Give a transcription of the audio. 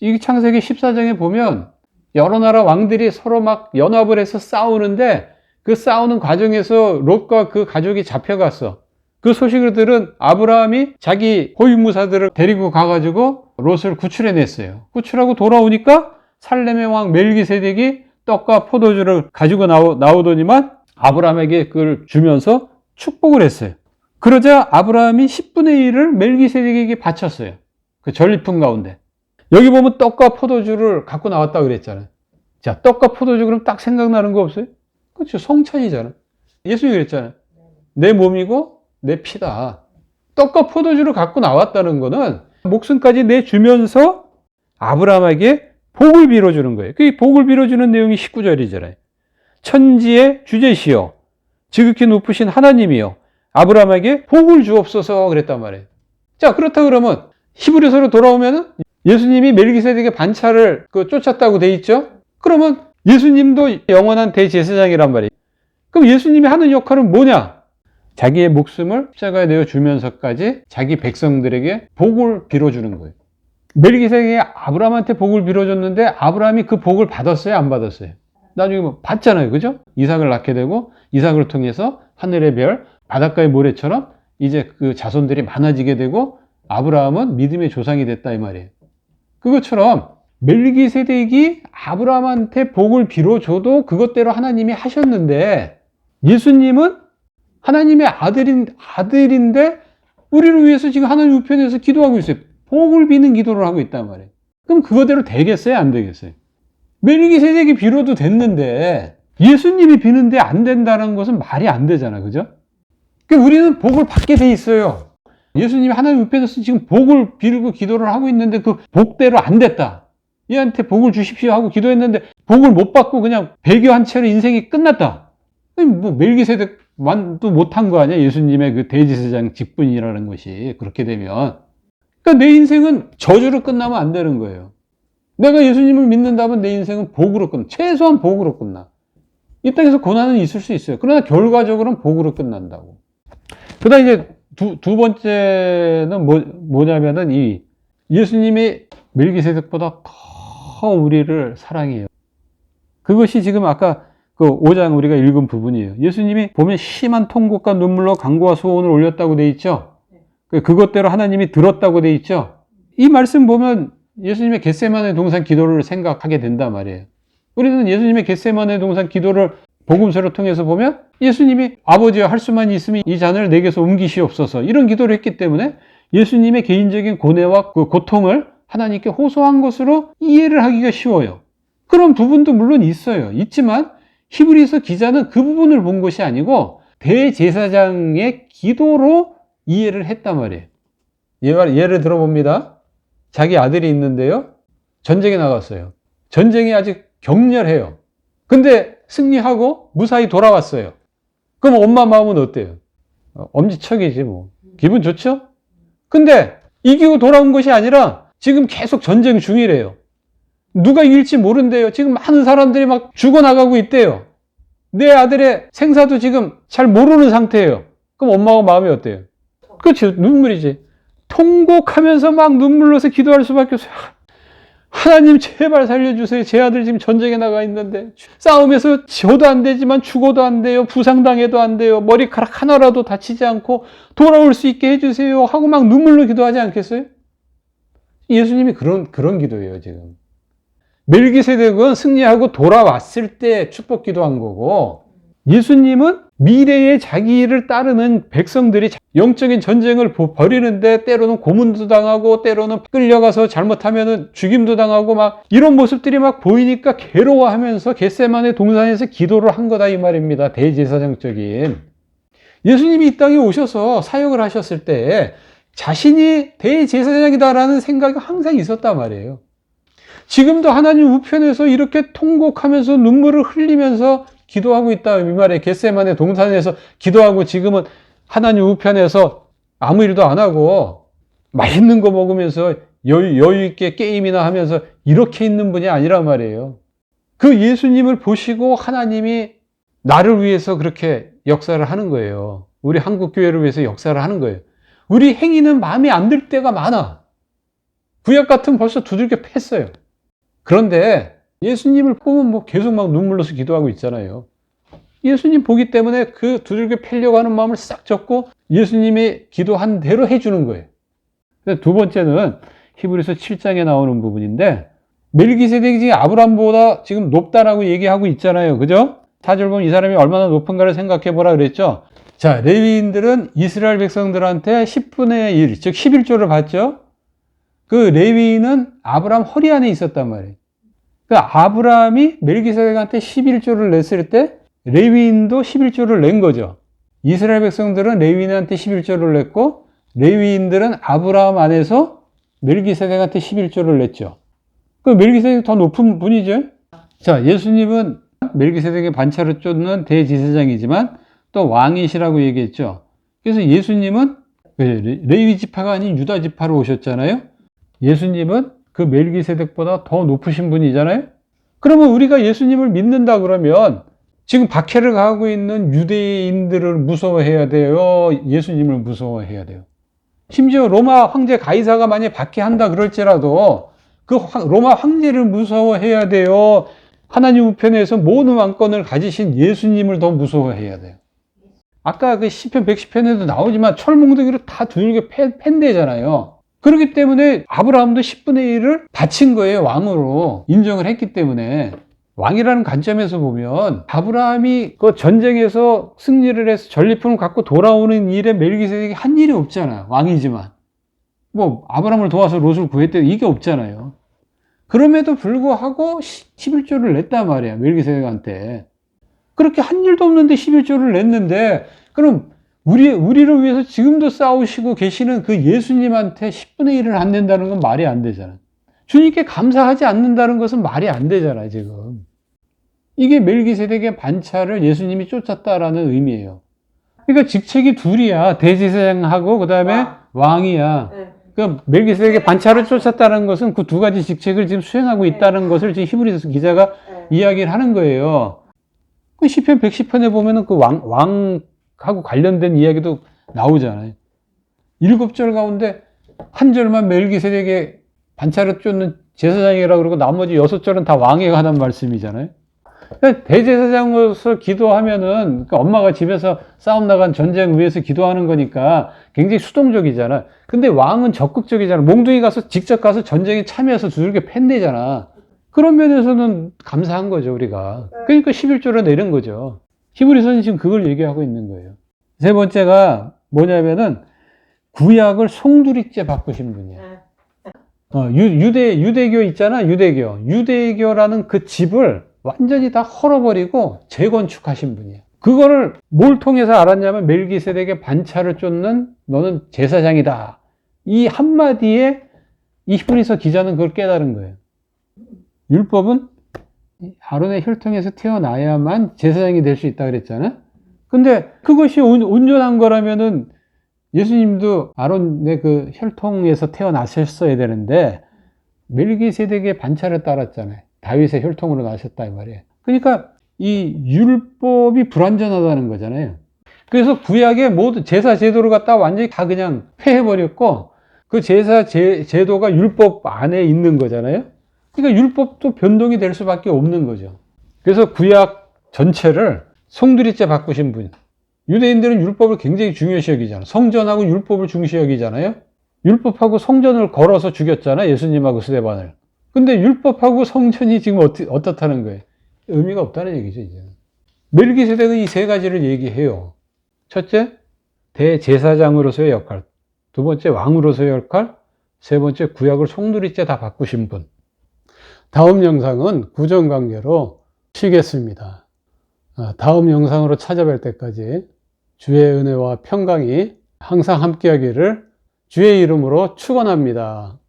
이 창세기 14장에 보면 여러 나라 왕들이 서로 막 연합을 해서 싸우는데 그 싸우는 과정에서 롯과 그 가족이 잡혀갔어. 그 소식을 들은 아브라함이 자기 호위무사들을 데리고 가가지고 롯을 구출해냈어요. 구출하고 돌아오니까 살렘의 왕 멜기세덱이 떡과 포도주를 가지고 나오더니만 아브라함에게 그걸 주면서 축복을 했어요. 그러자 아브라함이 10분의 1을 멜기세덱에게 바쳤어요. 그 전리품 가운데. 여기 보면 떡과 포도주를 갖고 나왔다고 그랬잖아요. 자, 떡과 포도주 그럼 딱 생각나는 거 없어요? 그렇죠. 성찬이잖아. 예수님이 그랬잖아요. 내 몸이고 내 피다. 떡과 포도주를 갖고 나왔다는 거는 목숨까지 내주면서 아브라함에게 복을 빌어주는 거예요. 그 복을 빌어주는 내용이 19절이잖아요. 천지의 주제시여 지극히 높으신 하나님이여 아브라함에게 복을 주옵소서 그랬단 말이에요. 자, 그렇다 그러면 히브리서로 돌아오면은 예수님이 멜기세덱의 반차를 쫓았다고 돼 있죠? 그러면 예수님도 영원한 대제사장이란 말이에요. 그럼 예수님이 하는 역할은 뭐냐? 자기의 목숨을 십자가에 내어주면서까지 자기 백성들에게 복을 빌어주는 거예요. 멜기세덱이 아브라함한테 복을 빌어줬는데 아브라함이 그 복을 받았어요? 안 받았어요? 나중에 뭐 받잖아요. 그죠? 이삭을 낳게 되고 이삭을 통해서 하늘의 별, 바닷가의 모래처럼 이제 그 자손들이 많아지게 되고 아브라함은 믿음의 조상이 됐다 이 말이에요. 그것처럼 멜기세덱이 아브라함한테 복을 빌어줘도 그것대로 하나님이 하셨는데 예수님은 하나님의 아들인데 우리를 위해서 지금 하나님 우편에서 기도하고 있어요. 복을 비는 기도를 하고 있단 말이에요. 그럼 그거대로 되겠어요? 안 되겠어요? 멜기세덱이 빌어도 됐는데 예수님이 비는데 안 된다는 것은 말이 안 되잖아. 그죠? 그러니까 우리는 복을 받게 돼 있어요. 예수님이 하나님 우편에서 지금 복을 빌고 기도를 하고 있는데 그 복대로 안 됐다. 얘한테 복을 주십시오 하고 기도했는데 복을 못 받고 그냥 배교한 채로 인생이 끝났다. 뭐 멜기세덱만도 못한 거 아니야? 예수님의 그 대제사장 직분이라는 것이 그렇게 되면. 그러니까 내 인생은 저주로 끝나면 안 되는 거예요. 내가 예수님을 믿는다면 내 인생은 복으로 끝나. 최소한 복으로 끝나. 이 땅에서 고난은 있을 수 있어요. 그러나 결과적으로는 복으로 끝난다고. 그다음 이제 두 번째는 뭐냐면은 이 예수님이 멜기세덱보다 더 우리를 사랑해요. 그것이 지금 아까 그 5장 우리가 읽은 부분이에요. 예수님이 보면 심한 통곡과 눈물로 간구와 소원을 올렸다고 돼 있죠. 그것대로 하나님이 들었다고 돼 있죠. 이 말씀 보면 예수님의 겟세마네 동산 기도를 생각하게 된단 말이에요. 우리는 예수님의 겟세마네 동산 기도를 복음서를 통해서 보면 예수님이 아버지여 할 수만 있으면 이 잔을 내게서 옮기시옵소서 이런 기도를 했기 때문에 예수님의 개인적인 고뇌와 그 고통을 하나님께 호소한 것으로 이해를 하기가 쉬워요. 그런 부분도 물론 있어요. 있지만 히브리서 기자는 그 부분을 본 것이 아니고 대제사장의 기도로 이해를 했단 말이에요. 예를 들어봅니다. 자기 아들이 있는데요. 전쟁에 나갔어요. 전쟁이 아직 격렬해요. 근데 승리하고 무사히 돌아왔어요. 그럼 엄마 마음은 어때요? 엄지척이지 뭐. 기분 좋죠? 근데 이기고 돌아온 것이 아니라 지금 계속 전쟁 중이래요. 누가 이길지 모른대요. 지금 많은 사람들이 막 죽어나가고 있대요. 내 아들의 생사도 지금 잘 모르는 상태예요. 그럼 엄마가 마음이 어때요? 그렇죠. 눈물이지. 통곡하면서 막 눈물로서 기도할 수밖에 없어요. 하나님 제발 살려주세요. 제 아들 지금 전쟁에 나가 있는데 싸움에서 져도 안 되지만 죽어도 안 돼요. 부상당해도 안 돼요. 머리카락 하나라도 다치지 않고 돌아올 수 있게 해주세요 하고 막 눈물로 기도하지 않겠어요? 예수님이 그런 기도예요. 지금 멜기세덱은 승리하고 돌아왔을 때 축복 기도한 거고 예수님은 미래의 자기를 따르는 백성들이 영적인 전쟁을 벌이는데 때로는 고문도 당하고 때로는 끌려가서 잘못하면 죽임도 당하고 막 이런 모습들이 막 보이니까 괴로워하면서 겟세마네 동산에서 기도를 한 거다 이 말입니다. 대제사장적인. 예수님이 이 땅에 오셔서 사역을 하셨을 때 자신이 대제사장이다라는 생각이 항상 있었단 말이에요. 지금도 하나님 우편에서 이렇게 통곡하면서 눈물을 흘리면서 기도하고 있다 이 말이에요. 겟세마네 동산에서 기도하고 지금은 하나님 우편에서 아무 일도 안 하고 맛있는 거 먹으면서 여유 있게 게임이나 하면서 이렇게 있는 분이 아니란 말이에요. 그 예수님을 보시고 하나님이 나를 위해서 그렇게 역사를 하는 거예요. 우리 한국교회를 위해서 역사를 하는 거예요. 우리 행위는 마음에 안 들 때가 많아. 구약 같은 벌써 두들겨 팼어요. 그런데 예수님을 보면 뭐 계속 막 눈물로서 기도하고 있잖아요. 예수님 보기 때문에 그 두들겨 패려고 하는 마음을 싹 접고 예수님이 기도한 대로 해주는 거예요. 두 번째는 히브리서 7장에 나오는 부분인데, 멜기세덱이 아브람보다 지금 높다라고 얘기하고 있잖아요. 그죠? 4절 보면 이 사람이 얼마나 높은가를 생각해 보라 그랬죠. 자, 레위인들은 이스라엘 백성들한테 10분의 1, 즉 11조를 받죠. 그 레위인은 아브람 허리 안에 있었단 말이에요. 그 아브람이 멜기세덱한테 11조를 냈을 때 레위인도 11조를 낸 거죠. 이스라엘 백성들은 레위인한테 11조를 냈고, 레위인들은 아브람 안에서 멜기세덱한테 11조를 냈죠. 그 멜기세덱이 더 높은 분이죠. 자, 예수님은 멜기세덱의 반차를 쫓는 대제사장이지만 또 왕이시라고 얘기했죠. 그래서 예수님은 레위 지파가 아닌 유다 지파로 오셨잖아요. 예수님은 그 멜기세덱보다 더 높으신 분이잖아요. 그러면 우리가 예수님을 믿는다 그러면 지금 박해를 가하고 있는 유대인들을 무서워해야 돼요? 예수님을 무서워해야 돼요? 심지어 로마 황제 가이사가 만약에 박해한다 그럴지라도 그 로마 황제를 무서워해야 돼요? 하나님 우편에서 모든 왕권을 가지신 예수님을 더 무서워해야 돼요? 아까 그 시편 110편에도 나오지만 철몽둥이로 다 두들겨 팬대잖아요. 그렇기 때문에 아브라함도 10분의 1을 바친 거예요. 왕으로 인정을 했기 때문에. 왕이라는 관점에서 보면 아브라함이 그 전쟁에서 승리를 해서 전리품을 갖고 돌아오는 일에 멜기세덱이 한 일이 없잖아요. 왕이지만. 뭐 아브라함을 도와서 롯을 구했대, 이게 없잖아요. 그럼에도 불구하고 11조를 냈단 말이야, 멜기세덱한테. 그렇게 한 일도 없는데 11조를 냈는데, 그럼 우리를 위해서 지금도 싸우시고 계시는 그 예수님한테 10분의 1을 안 낸다는 건 말이 안 되잖아요. 주님께 감사하지 않는다는 것은 말이 안 되잖아요, 지금. 이게 멜기세덱의 반차를 예수님이 쫓았다라는 의미예요. 그러니까 직책이 둘이야. 대제사장하고 그 다음에 왕이야. 그 멜기세덱의 반차를 쫓았다는 것은 그 두 가지 직책을 지금 수행하고 있다는 것을 지금 히브리서 기자가 이야기를 하는 거예요. 그 시편 110편에 보면은 그 왕하고 관련된 이야기도 나오잖아요. 7절 가운데 한 절만 멜기세덱의 반차를 쫓는 제사장이라고 그러고 나머지 6절은 다 왕에 관한 말씀이잖아요. 대제사장으로서 기도하면은 엄마가 집에서 싸움 나간 전쟁 위해서 기도하는 거니까 굉장히 수동적이잖아. 근데 왕은 적극적이잖아. 몽둥이 가서 직접 가서 전쟁에 참여해서 두들겨 팬대잖아. 그런 면에서는 감사한 거죠, 우리가. 그러니까 11조를 내린 거죠. 히브리서는 지금 그걸 얘기하고 있는 거예요. 세 번째가 뭐냐면은 구약을 송두리째 바꾸신 분이야. 유대교 있잖아, 유대교라는 그 집을 완전히 다 헐어버리고 재건축하신 분이에요. 그거를 뭘 통해서 알았냐면 멜기세덱의 반차를 쫓는 너는 제사장이다. 이 한마디에 이 히브리서 기자는 그걸 깨달은 거예요. 율법은 아론의 혈통에서 태어나야만 제사장이 될 수 있다 그랬잖아. 근데 그것이 온전한 거라면은 예수님도 아론의 그 혈통에서 태어나셨어야 되는데 멜기세덱의 반차를 따랐잖아요. 다윗의 혈통으로 나셨다 이 말이에요. 그러니까 이 율법이 불완전하다는 거잖아요. 그래서 구약의 모든 제사 제도를 갖다 완전히 다 그냥 폐해버렸고 그 제사 제도가 율법 안에 있는 거잖아요. 그러니까 율법도 변동이 될 수밖에 없는 거죠. 그래서 구약 전체를 송두리째 바꾸신 분. 유대인들은 율법을 굉장히 중요시 여기잖아요. 성전하고 율법을 중시 여기잖아요. 율법하고 성전을 걸어서 죽였잖아요. 예수님하고 스데반을. 근데 율법하고 성전이 지금 어떻다는 거예요? 의미가 없다는 얘기죠, 이제. 멜기세덱은 이 세 가지를 얘기해요. 첫째, 대제사장으로서의 역할. 두 번째, 왕으로서의 역할. 세 번째, 구약을 송두리째 다 바꾸신 분. 다음 영상은 구전관계로 쉬겠습니다. 다음 영상으로 찾아뵐 때까지 주의 은혜와 평강이 항상 함께하기를 주의 이름으로 축원합니다.